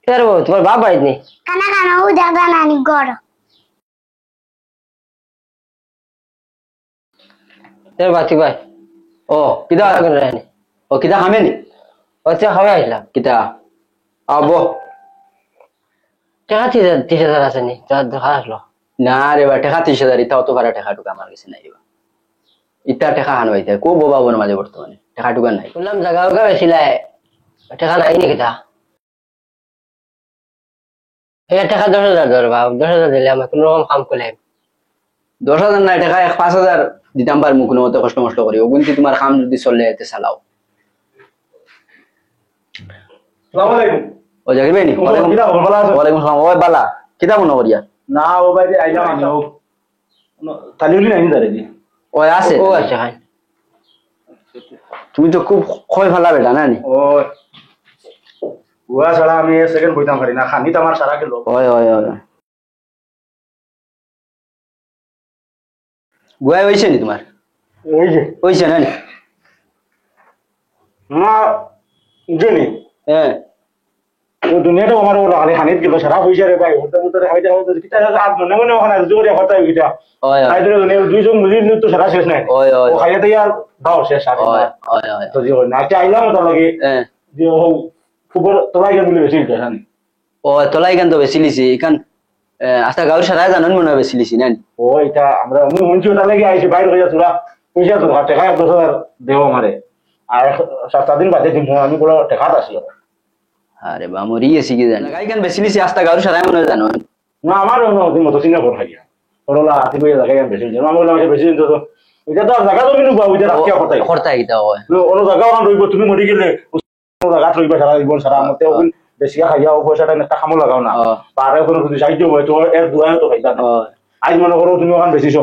এর বউ তোমার বাপ বাড়িতে নেই কানা কানা ও দেখা নানি গড় এর বাতি ভাই ও কিতা করে রানি ও কিতা খামেনি আচ্ছা খাওয়া আসলাম কিতা আবো টাকা 30,000 আছে নি যা দেখা আসলো না রে বা টেকা 30,000 ইতা অত ভাড়া টেকা টুকা আমার কাছে নাই বা ইতা টেকা হান হইতে কো বাবা বোন মাঝে বর্তমানে টেকা টুকা নাই শুনলাম জায়গা ওগা বেশিলাই টাকা নাই নি কিতা এই টাকা 10,000 ধর বাপ 10,000 দিলে আমি কোন রকম কাম করলে 10,000 নাই টেকা 5,000 দিতাম পারমু কোনো মতে কষ্ট মষ্ট করি ওগুনতি তোমার কাম যদি চলে এতে চালাও আসসালামু আলাইকুম ও জাকির ভাই নি ওয়ালাইকুম আসসালাম ওই বালা কিতা মনে করিয়া না ও ভাই আইলাম আমি ও তালিউলি নাই দাঁড়ে জি ওই আছে ও আছে খাই তুমি তো খুব খয় ফালা বেটা না নি ও ওয়া ছাড়া আমি সেকেন্ড বইতাম পারি না খানি তো আমার সারা গেল ওই ওই ওই গুয়াই হইছে নি তোমার এই যে হইছে না নি না জেনি হ্যাঁ ও দুনিয়াটা আমার ওরা খালি খানিত গেল সারা হইছে রে ভাই ওটা মতো হাইটা কিটা আজ মনে মনে ওখানে রুজু করে কথা হইতা ওই ওই আইদরে দুনিয়া দুইজন মুজি তো সারা শেষ নাই ওই ওই ও খাইতে ইয়ার দাও শেষ আর ওই ওই ওই তো যে না কি আইলাম তো লাগে হ্যাঁ যে ও ফুবর তোলাই গেল বলে বেশি জানি ও তোলাই গান তো বেশি লিছি এখান আস্তা গাঁর সারা জানেন মনে হয় বেশি লিছি না নি? ও এটা আমরা মুঞ্চি ওটা লাগে আইছে বাইরে হইয়া তোরা পয়সা তো টাকা 10,000 দেও আমারে আর 7 দিন বাদে দিন আমি বড় টাকা আসি আরে বা মরি গেছি কি জানি গাই গান বেশি লিছি আস্তা গাঁর সারা মনে হয় জানো না আমার মতো চিন্তা কর খাইয়া ওরা আতি কইয়া জায়গা বেশি দিন আমি বললাম বেশি দিন তো এটা তো জায়গা তো বিনু বাবু এটা রাখিয়া কথা করতে কিতা হয় ওর জায়গা ওখান রইব তুমি মরি গেলে জায়গা রইবা সারা জীবন সারা মতে ওখান বেশি খাইয়া ও পয়সাটা একটা খামো লাগাও না পারে কোনো যদি সাহায্য হয় তো এর দুয়ায় তো খাইতা না আজ মনে করো তুমি ওখান বেশিছো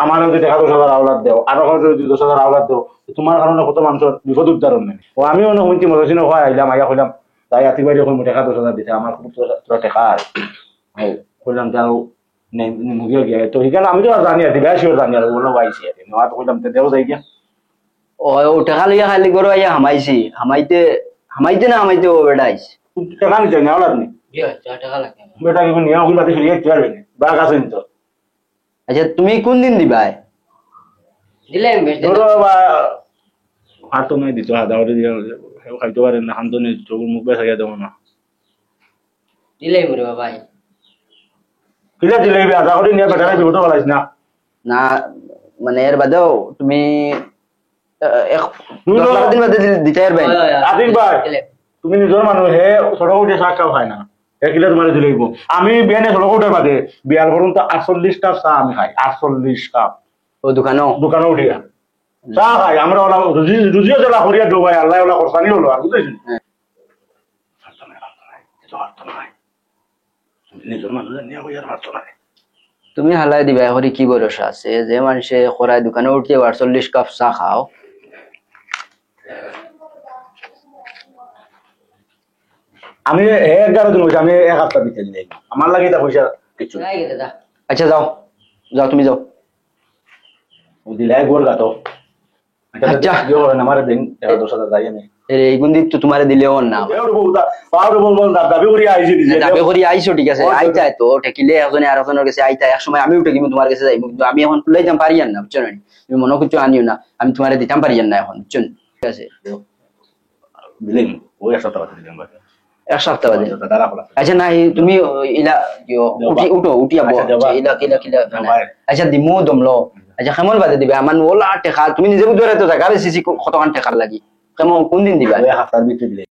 আমার যদি টাকা 10,000 আওলাদ দেও আর যদি 10,000 আওলাদ দেও তোমার কারণে কত মানুষের বিপদ উদ্ধারণ নেই ও আমিও না শুনছি মজা হয় আইলাম আইয়া কইলাম তাই আতি বাইরে এখন টাকা 10,000 দিতে আমার খুব তোরা টাকা আর কইলাম তাও নেই মুগিয়ে গিয়ে তো এখানে আমি তো আর জানি আতি বেশি জানি আর বলো আইছি আর নেওয়া তো কইলাম দেও যাই গিয়া ও টাকা লইয়া খালি গরো আইয়া হামাইছি হামাইতে না হামাইতে ও বেটা আইছে টাকা নিতে না আওলাদ নেই টাকা লাগে বেটা কি নিয়া কইলা দেখি একটু পারবে না বাগ আছে তো আচ্ছা তুমি কোন দিন দিবা দিলে আমি বেশ ধরো বা আর তো নাই দিত হাদা ওরে দিয়া খাইতে পারেন না হান তো নেই চোখের মুখ বেসাইয়া দেবো না দিলে মরে বাবা কিলা দিলে আধা করে নিয়ে বেটারে বিপদ বলাইছ না না মানে এর বাদেও তুমি 10 দিন বাদে দিতে পারবে আদিল ভাই তুমি নিজের মানুষ হে সড়ক উঠে শাক খাও খাই না কিলা তোমার দিলে আমি বিয়ানে সড়ক উঠে বাদে বিয়ার করুন তো 48 কাপ চা আমি খাই 48 কাপ ও দোকানে উঠিয়া চা খাই আমরা ওলা রুজিও জ্বালা করিয়া দেবো ভাই আল্লাহ ওলা খরচানি হলো আর বুঝেছি নিজের মানুষ নিয়ে হইয়ার মারতো না তুমি হালাই দিবা হরি কি ভরসা আছে যে মানুষে খরায় দোকানে উঠিয়ে 48 কাপ চা খাও আমি 11 দিন হয়েছে আমি 1 সপ্তাহ দিতে দিই আমার লাগে এটা পয়সা কিছু নাই গেতে দা আচ্ছা যাও তুমি যাও দিলাই গোর গাতো আচ্ছা আমার দিন 10,000 যাই আমি এই গুন্দি তো তোমারে দিলেও না দাবি করি আইছি দাবি করি আইছো ঠিক আছে আইতাই তো ঠেকিলে একজনে আর একজনের কাছে আইতাই এক সময় আমিও ঠেকিমু তোমার কাছে যাইমু কিন্তু আমি এখন তুলাই যাম পারিয়ান না বুঝছো না তুমি মনে কিছু আনিও না আমি তোমারে দিতাম পারিয়ান না এখন বুঝছো ঠিক আছে দিলেন ওই 1 সপ্তাহ বাদে দিলাম 1 সপ্তাহ বাদে দাঁড়া খোলা আচ্ছা না তুমি ইলা উঠিয়া কিলা আচ্ছা দিমু দমলো আচ্ছা কেমন বাদে দিবে আমার ওলা টেকা তুমি নিজে বুঝবে তো জায়গা বেশি কতখান টেকার লাগি কেমন কোন দিন দিবা 1 সপ্তাহের ভিতরে দিলে